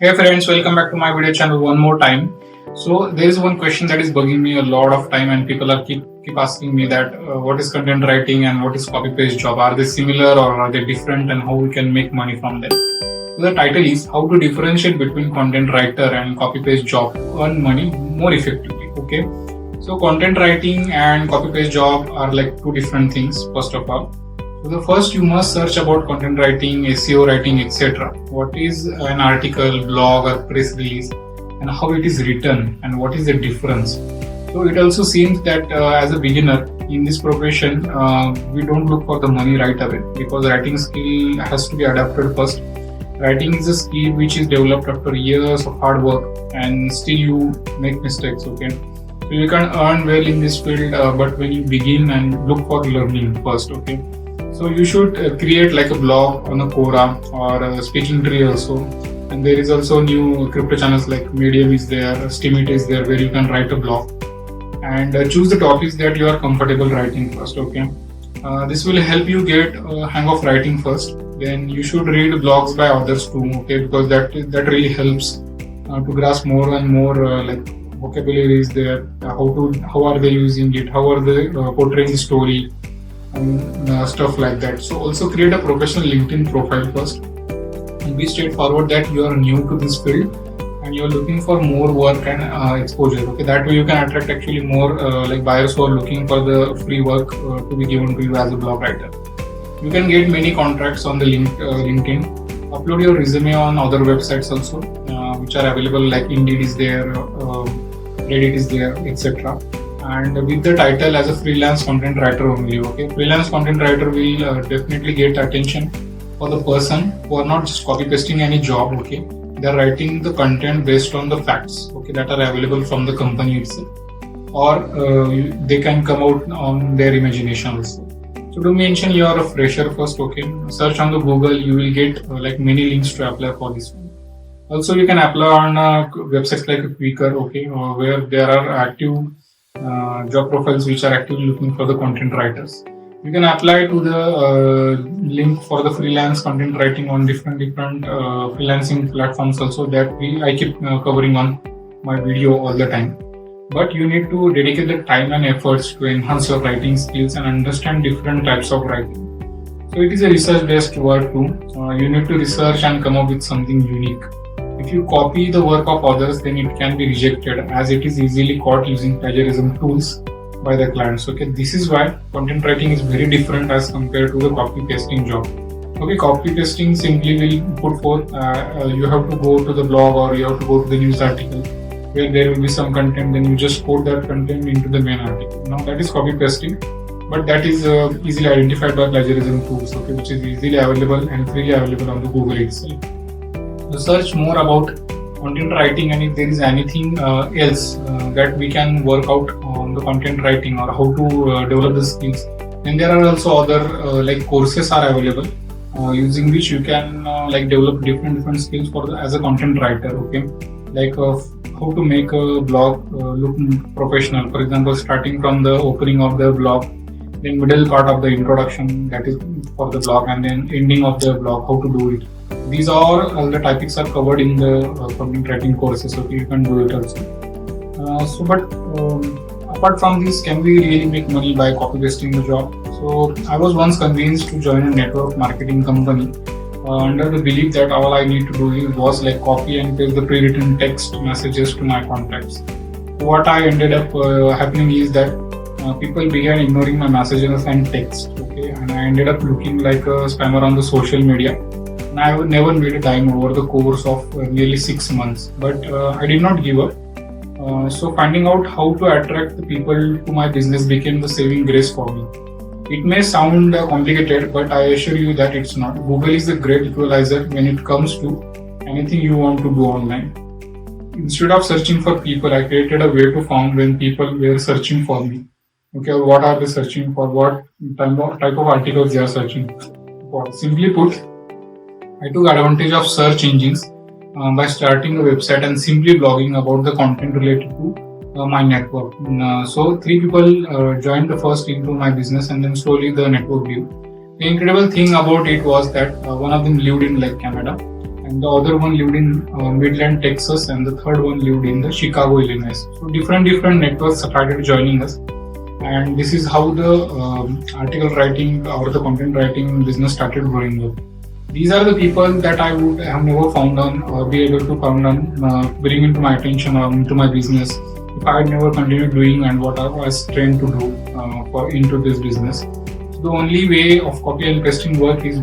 Hey friends, welcome back to my video channel one more time. So there is one question that is bugging me a lot of time, and people are keep asking me that what is content writing and what is copy paste job? Are they similar or are they different, and how we can make money from them? So the title is how to differentiate between content writer and copy paste job to earn money more effectively. Okay, so content writing and copy paste job are like two different things. First of all. So the first you must search about content writing, SEO writing, etc. What is an article, blog or press release and how it is written and what is the difference. So it also seems that as a beginner in this profession, we don't look for the money right away because writing skill has to be adapted first. Writing is a skill which is developed after years of hard work and still you make mistakes, okay? So you can earn well in this field, but when you begin and look for learning first, okay? So you should create like a blog on a Quora or a speaking tree also. And there is also new crypto channels like Medium is there, Steemit is there where you can write a blog. And choose the topics that you are comfortable writing first, okay? This will help you get a hang of writing first. Then you should read blogs by others too, okay? Because that really helps to grasp more and more like vocabulary is there, how are they using it, how are they portraying the story, and stuff like that. So also create a professional LinkedIn profile first and be straightforward that you are new to this field and you are looking for more work and exposure. Okay, that way you can attract actually more like buyers who are looking for the free work to be given to you as a blog writer. You can get many contracts on the LinkedIn. Upload your resume on other websites also, which are available like Indeed is there, Reddit is there, etc. And with the title as a freelance content writer only, okay? Freelance content writer will definitely get attention for the person who are not just copy pasting any job, okay? They are writing the content based on the facts, okay, that are available from the company itself, or they can come out on their imagination also. So do mention you are a fresher first, okay? Search on the Google, you will get like many links to apply for this one. Also, you can apply on websites like Quikr, okay, where there are active job profiles which are actively looking for the content writers. You can apply to the link for the freelance content writing on different freelancing platforms also that I keep covering on my video all the time. But you need to dedicate the time and efforts to enhance your writing skills and understand different types of writing. So it is a research-based work too. You need to research and come up with something unique. If you copy the work of others, then it can be rejected as it is easily caught using plagiarism tools by the clients. Okay, this is why content writing is very different as compared to the copy pasting job. Okay, copy pasting simply will put forth, you have to go to the blog or you have to go to the news article where there will be some content, then you just put that content into the main article. Now that is copy pasting, but that is easily identified by plagiarism tools, okay, which is easily available and freely available on the Google itself. Search more about content writing, and if there is anything else that we can work out on the content writing or how to develop the skills, then there are also other like courses are available using which you can like develop different skills for as a content writer, okay? Like how to make a blog look professional, for example, starting from the opening of the blog, then middle part of the introduction, that is for the blog, and then ending of the blog, how to do it. These are all the topics are covered in the content writing courses, so you can do it also. But apart from this, can we really make money by copy pasting the job? So I was once convinced to join a network marketing company under the belief that all I need to do was like copy and paste the pre-written text messages to my contacts. What I ended up happening is that people began ignoring my messages and text, okay, and I ended up looking like a spammer on the social media. And I would never made a dime over the course of nearly 6 months, but I did not give up. So finding out how to attract the people to my business became the saving grace for me. It may sound complicated, but I assure you that it's not. Google is a great equalizer when it comes to anything you want to do online. Instead of searching for people, I created a way to find when people were searching for me. Okay, what are they searching for? What type of articles they are searching for? Simply put, I took advantage of search engines by starting a website and simply blogging about the content related to my network. So 3 people joined the first into my business, and then slowly the network grew. The incredible thing about it was that one of them lived in like Canada, and the other one lived in Midland, Texas, and the third one lived in the Chicago, Illinois. So different networks started joining us, and this is how the article writing or the content writing business started growing up. These are the people that I would have never found on or be able to found on bring into my attention or into my business if I had never continued doing and what I was trained to do for into this business. So the only way of copy and pasting work is